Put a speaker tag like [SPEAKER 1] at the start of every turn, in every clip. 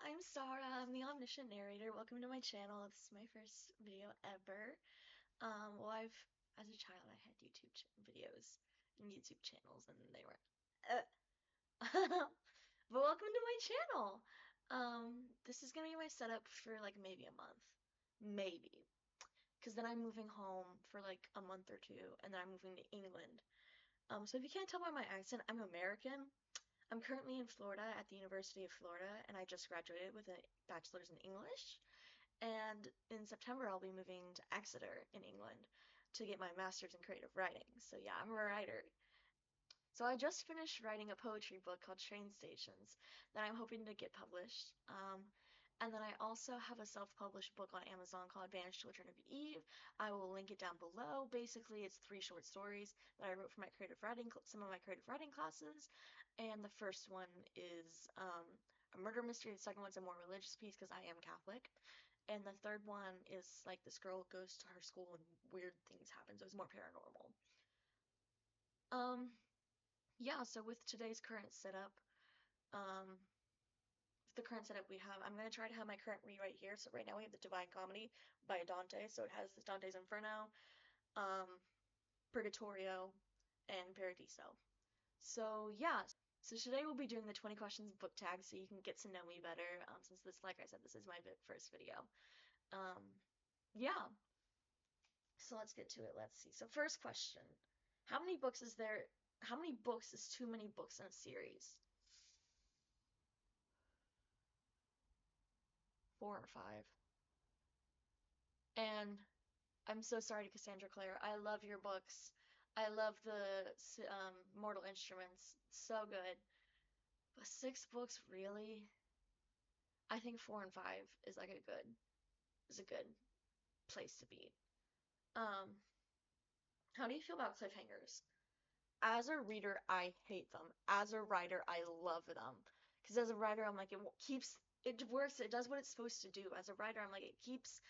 [SPEAKER 1] I'm Sarah. I'm the omniscient narrator. Welcome to my channel. This is my first video ever. As a child, I had videos and YouTube channels, and they were, uh, but welcome to my channel. This is gonna be my setup for like maybe a month, maybe, because then I'm moving home for like a month or two, and then I'm moving to England. So if you can't tell by my accent, I'm American. I'm currently in Florida at the University of Florida, and I just graduated with a bachelor's in English. And in September, I'll be moving to Exeter in England to get my master's in creative writing. So, yeah, I'm a writer. So, I just finished writing a poetry book called Train Stations that I'm hoping to get published. And then I also have a self-published book on Amazon called Banished Children of Eve. I will link it down below. Basically, it's 3 short stories that I wrote for my creative writing, some of my creative writing classes. And the first one is a murder mystery. The second one's a more religious piece because I am Catholic. And the third one is like this girl goes to her school and weird things happen, so it's more paranormal. Um, yeah, so with today's current setup, um, the current setup we have, I'm gonna try to have my current read right here. So right now we have the Divine Comedy by Dante, so it has Dante's Inferno, um, Purgatorio, and Paradiso. So yeah, so today we'll be doing the 20 questions book tag so you can get to know me better, since this, like I said, this is my first video. Um, yeah, so let's get to it. Let's see. So first question. How many books is there? How many books is too many books in a series? 4 or 5. And I'm so sorry to Cassandra Clare. I love your books. I love the Mortal Instruments. So good. But 6 books, really? I think 4 and 5 is like a good place to be. Um, how do you feel about cliffhangers? As a reader, I hate them. As a writer, I love them. Because as a writer, I'm like, it works, it does what it's supposed to do. As a writer, I'm like, it keeps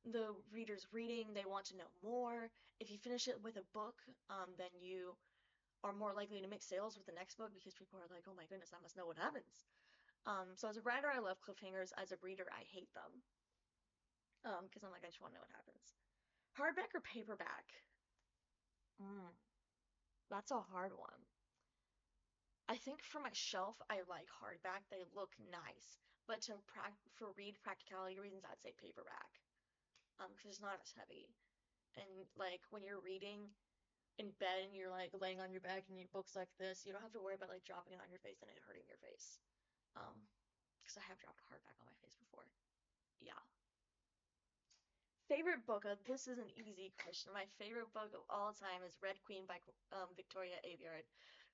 [SPEAKER 1] the readers reading, they want to know more. If you finish it with a book, then you are more likely to make sales with the next book because people are like, oh my goodness, I must know what happens. So as a writer, I love cliffhangers. As a reader, I hate them. Because I'm like, I just want to know what happens. Hardback or paperback? Mm, that's a hard one. I think for my shelf, I like hardback. They look nice. But for read practicality reasons, I'd say paperback. Because it's not as heavy. And like when you're reading in bed and you're like laying on your back and your book's like this, you don't have to worry about like dropping it on your face and it hurting your face. Um, because I have dropped hardback on my face before. Yeah. Favorite book? This is an easy question. My favorite book of all time is Red Queen by Victoria Aveyard.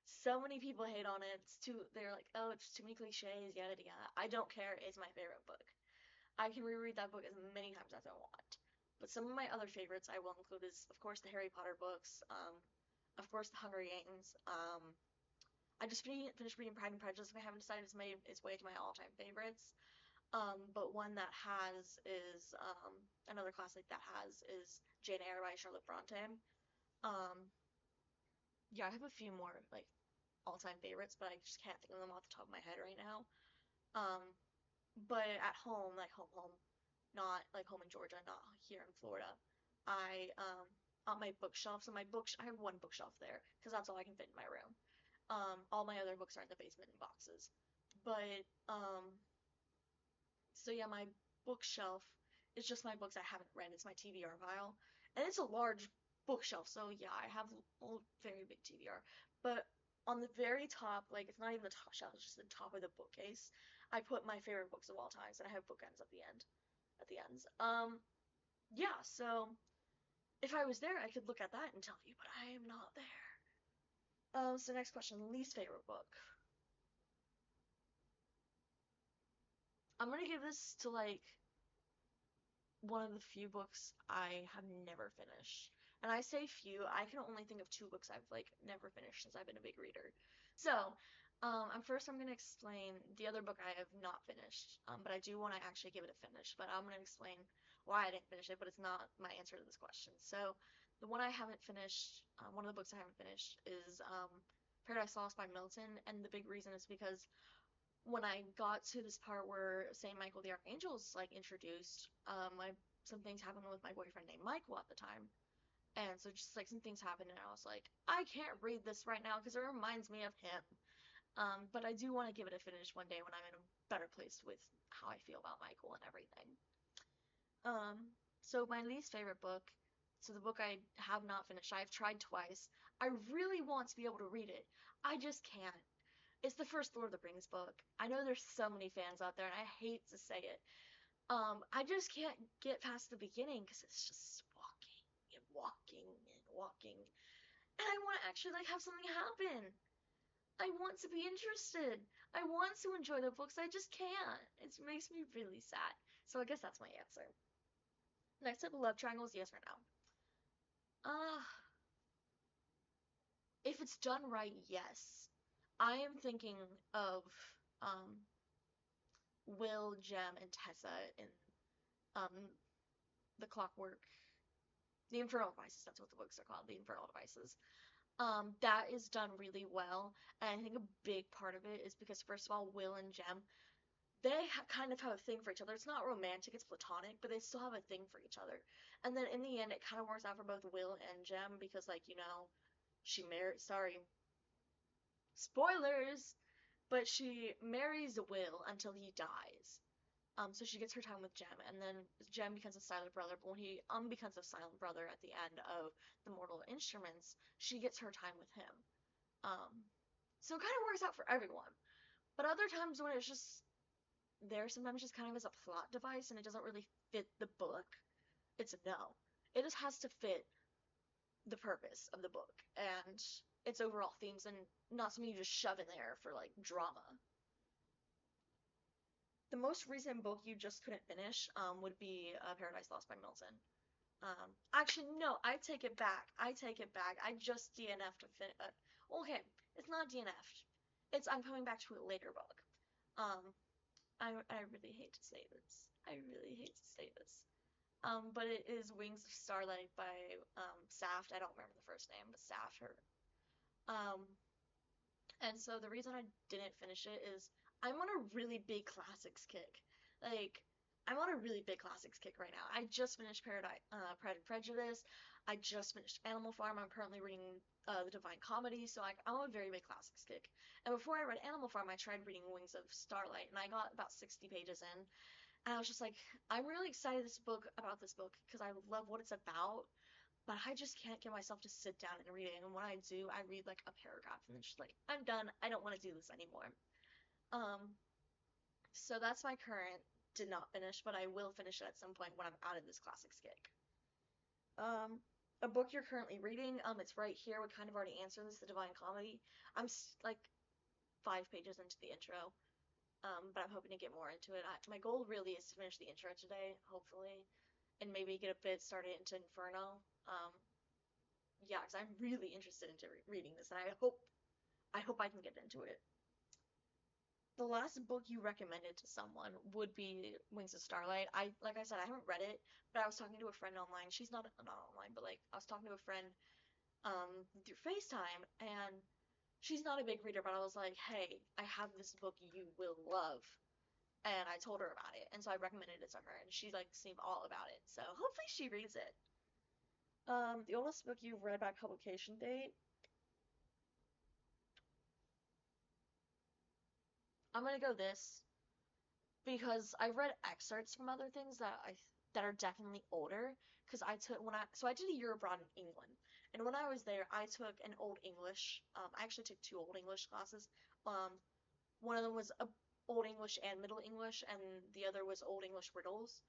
[SPEAKER 1] So many people hate on it. They're like, oh, it's too many cliches, yada yada. I don't care. It's my favorite book. I can reread that book as many times as I want. But some of my other favorites I will include is, of course, the Harry Potter books. Of course, the Hunger Games. I just finished reading Pride and Prejudice. I haven't decided it's made its way to my all-time favorites. But one that has is another classic that has is Jane Eyre by Charlotte Bronte. Um, yeah, I have a few more like all-time favorites, but I just can't think of them off the top of my head right now. Um, but at home, like home, not like home in Georgia, not here in Florida, I on my bookshelf. So I have one bookshelf there because that's all I can fit in my room. All my other books are in the basement in boxes. But so yeah, my bookshelf is just my books I haven't read. It's my TBR pile, and it's a large bookshelf. So yeah, I have a very big TBR. But on the very top, like it's not even the top shelf, it's just the top of the bookcase. I put my favorite books of all times, and I have bookends at the end, at the ends. Yeah. So if I was there, I could look at that and tell you, but I am not there. So next question, least favorite book. I'm gonna give this to like one of the few books I have never finished. And I say few, I can only think of 2 books I've like never finished since I've been a big reader. So, I'm gonna explain the other book I have not finished. But I do want to actually give it a finish. But I'm gonna explain why I didn't finish it, but it's not my answer to this question. So, the one I haven't finished, one of the books I haven't finished is Paradise Lost by Milton, and the big reason is because when I got to this part where Saint Michael the Archangel is like introduced, some things happened with my boyfriend named Michael at the time. And so just like some things happened, and I was like, I can't read this right now because it reminds me of him. But I do want to give it a finish one day when I'm in a better place with how I feel about Michael and everything. Um, so my least favorite book, so the book I have not finished, I've tried twice. I really want to be able to read it. I just can't. It's the first Lord of the Rings book. I know there's so many fans out there, and I hate to say it. I just can't get past the beginning because it's just walking and walking and walking, and I want to actually like have something happen. I want to be interested. I want to enjoy the books. I just can't. It makes me really sad. So I guess that's my answer. Next up, love triangles, yes or no? Uh, if it's done right, yes. I am thinking of um Will, Jem, and Tessa in um the Clockwork, the Infernal Devices. That's what the books are called, the Infernal Devices. That is done really well, and I think a big part of it is because first of all, Will and Jem, they kind of have a thing for each other. It's not romantic, it's platonic, but they still have a thing for each other. And then in the end, it kind of works out for both Will and Jem because, like, she married, sorry, spoilers, but she marries Will until he dies. So she gets her time with Jem, and then Jem becomes a silent brother. But when he becomes a silent brother at the end of the Mortal Instruments, she gets her time with him. Um, so it kind of works out for everyone. But other times when it's just there, sometimes just kind of as a plot device, and it doesn't really fit the book, it's a no. It just has to fit the purpose of the book and its overall themes, and not something you just shove in there for like drama. The most recent book you just couldn't finish would be Paradise Lost by Milton. Actually, no, I take it back. I take it back. I just DNF'd to finish. Okay, it's not DNF'd. It's I'm coming back to a later book. Um, I really hate to say this. I really hate to say this. But it is Wings of Starlight by Saft. I don't remember the first name, but Saft. Her. Um, and so the reason I didn't finish it is I'm on a really big classics kick. Like, I'm on a really big classics kick right now. I just finished Pride and Prejudice. I just finished Animal Farm. I'm currently reading The Divine Comedy, so I'm on a very big classics kick. And before I read Animal Farm, I tried reading Wings of Starlight, and I got about 60 pages in, and I was just like, I'm really excited about this book because I love what it's about, but I just can't get myself to sit down and read it. And when I do, I read like a paragraph and then just like, I'm done. I don't want to do this anymore. Um, so that's my current. Did not finish, but I will finish it at some point when I'm out of this classics kick. Um, a book you're currently reading. It's right here. We kind of already answered this. The Divine Comedy. I'm like 5 pages into the intro. But I'm hoping to get more into it. My goal really is to finish the intro today, hopefully, and maybe get a bit started into Inferno. Yeah, because I'm really interested into reading this, and I hope I can get into it. The last book you recommended to someone would be Wings of Starlight. Like I said, I haven't read it, but I was talking to a friend online. She's not online, but like I was talking to a friend through FaceTime, and she's not a big reader, but I was like, hey, I have this book you will love. And I told her about it, and so I recommended it to her, and she like seemed all about it. So hopefully she reads it. The oldest book you've read by publication date, I'm gonna go this because I've read excerpts from other things that are definitely older. Because I took when I so I did a year abroad in England, and when I was there, I took an Old English. I actually took two Old English classes. Um, One of them was Old English and Middle English, and the other was Old English riddles.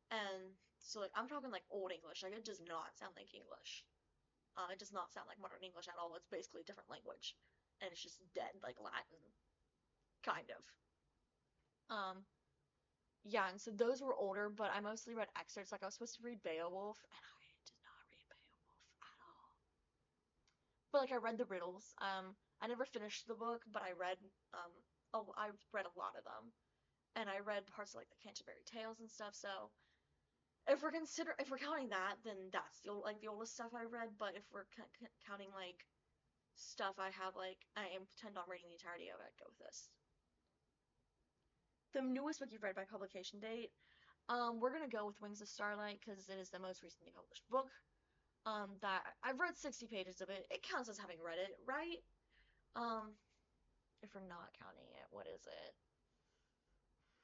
[SPEAKER 1] And so like I'm talking like Old English. Like it does not sound like English. It does not sound like modern English at all. It's basically a different language, and it's just dead like Latin, kind of. Um, yeah, and so those were older, but I mostly read excerpts. Like I was supposed to read Beowulf, and I did not read Beowulf at all. But like I read the riddles. I never finished the book, but I read a lot of them, and I read parts of like the Canterbury Tales and stuff. So if we're counting that, then that's the oldest stuff I read. But if we're counting like stuff I have, like I intend on reading the entirety of it, I'd go with this. The newest book you've read by publication date. We're gonna go with Wings of Starlight because it is the most recently published book. That I've read 60 pages of it. It counts as having read it, right? Um, if we're not counting it, what is it?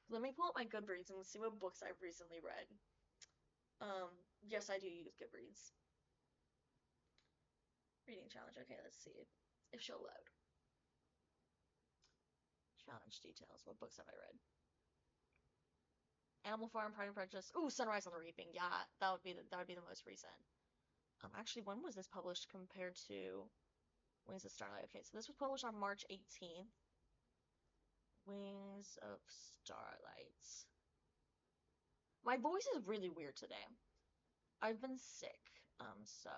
[SPEAKER 1] Let me pull up my Goodreads and see what books I've recently read. Yes, I do use Goodreads. Reading challenge. Okay, let's see if she'll load. Challenge details. What books have I read? Animal Farm, Pride and Prejudice. Ooh, Sunrise on the Reaping. Yeah, that would be the most recent. Actually, when was this published compared to Wings of Starlight? Okay, so this was published on March 18th. Wings of Starlight. My voice is really weird today. I've been sick. So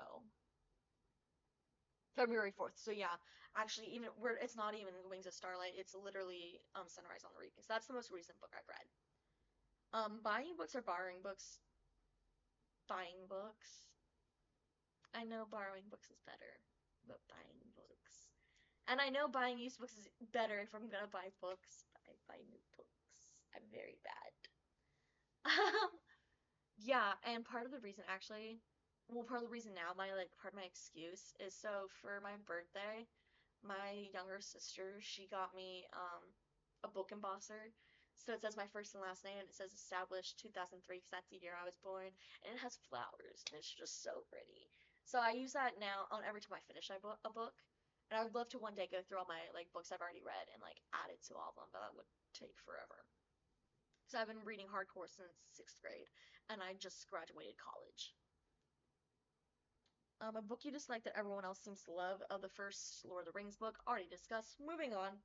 [SPEAKER 1] February 4th. So yeah, actually, even where it's not even Wings of Starlight, it's literally Sunrise on the Reaping. So that's the most recent book I've read. Buying books or borrowing books? Buying books. I know borrowing books is better, but buying books. And I know buying used books is better if I'm gonna buy books, but I buy new books. I'm very bad. Yeah, and part of the reason actually, well, part of the reason now, part of my excuse is so for my birthday, my younger sister, she got me a book embosser. So it says my first and last name, and it says established 2003 because that's the year I was born, and it has flowers, and it's just so pretty. So I use that now on every time I finish a book, and I would love to one day go through all my like books I've already read and like add it to all of them, but that would take forever. So I've been reading hardcore since sixth grade, and I just graduated college. A book you dislike that everyone else seems to love. The first Lord of the Rings book, already discussed. Moving on.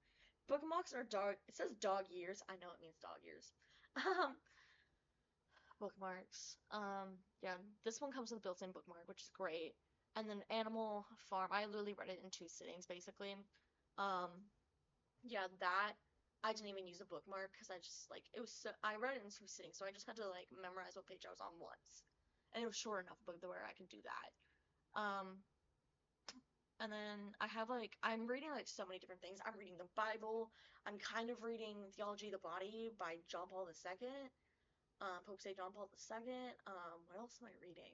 [SPEAKER 1] Bookmarks are dog. It says dog years. I know it means dog years. Um, bookmarks. Yeah, this one comes with a built-in bookmark, which is great. And then Animal Farm. I literally read it in two sittings, basically. Um, yeah, that I didn't even use a bookmark because I just like it was so I read it in two sittings, so I just had to like memorize what page I was on once, and it was short enough book where I could do that. Um, And then I have like I'm reading like so many different things. I'm reading the Bible. I'm kind of reading Theology of the Body by John Paul II. Pope St. John Paul II. What else am I reading?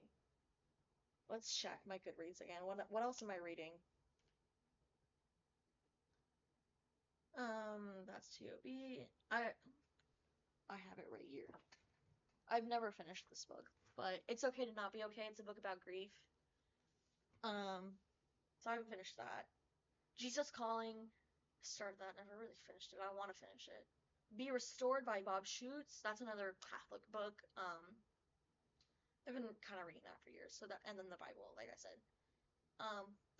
[SPEAKER 1] Let's check my Goodreads again. What else am I reading? That's TOB. I have it right here. I've never finished this book, but it's okay to not be okay. It's a book about grief. Um, so I haven't finished that. Jesus Calling. Started that, never really finished it. I want to finish it. Be Restored by Bob Schutz. That's another Catholic book. I've been kind of reading that for years. So that, and then the Bible, like I said.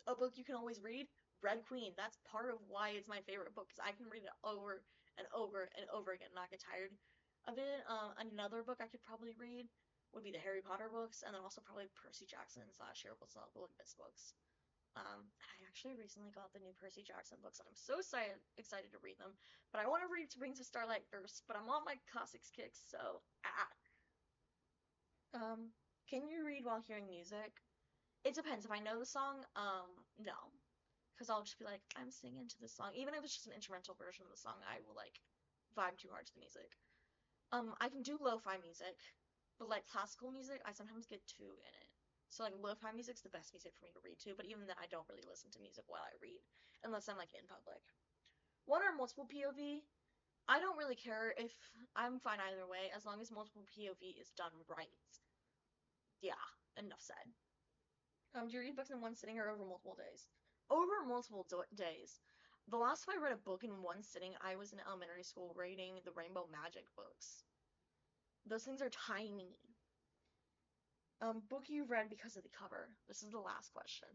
[SPEAKER 1] A book you can always read. Red Queen. That's part of why it's my favorite book because I can read it over and over and over again, and not get tired of it. Another book I could probably read would be the Harry Potter books, and then also probably Percy Jackson / Olympics books. I actually recently got the new Percy Jackson books, and I'm so excited to read them. But I want to read Rings of Starlight first. But I'm on my classics kicks, so Um, can you read while hearing music? It depends. If I know the song, no, because I'll just be like, I'm singing to this song, even if it's just an instrumental version of the song. I will like vibe too hard to the music. I can do lo-fi music, but like classical music, I sometimes get too in it. So like lo-fi music's the best music for me to read to, but even then I don't really listen to music while I read, unless I'm like in public. One or multiple POV, I don't really care if I'm fine either way, as long as multiple POV is done right. Yeah, enough said. Do you read books in one sitting or over multiple days? Over multiple days. The last time I read a book in one sitting, I was in elementary school reading the Rainbow Magic books. Those things are tiny. Book you read because of the cover. This is the last question.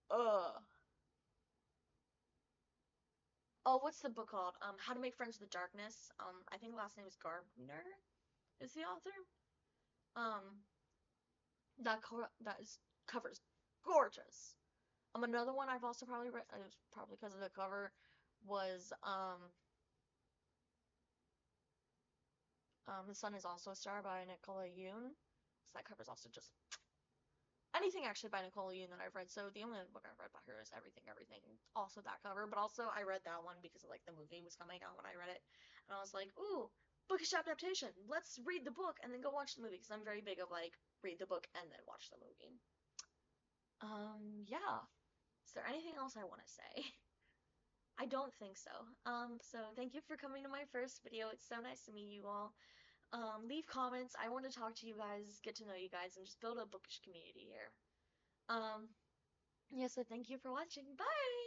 [SPEAKER 1] Ugh. Oh, what's the book called? How to Make Friends with the Darkness. I think the last name is Gardner is the author. Um, that is cover's gorgeous. Another one I've also probably read, it was probably because of the cover, was The Sun Is Also a Star by Nicola Yoon. So that cover's also just anything actually by Nicole Yoon that I've read. So the only book I've read by her is Everything, Everything. Also that cover, but also I read that one because of like the movie was coming out when I read it. And I was like, ooh, bookish adaptation. Let's read the book and then go watch the movie because I'm very big of like read the book and then watch the movie. Yeah. Is there anything else I want to say? I don't think so. So thank you for coming to my first video. It's so nice to meet you all. Leave comments. I want to talk to you guys, get to know you guys, and just build a bookish community here. Um, yeah, so thank you for watching. Bye!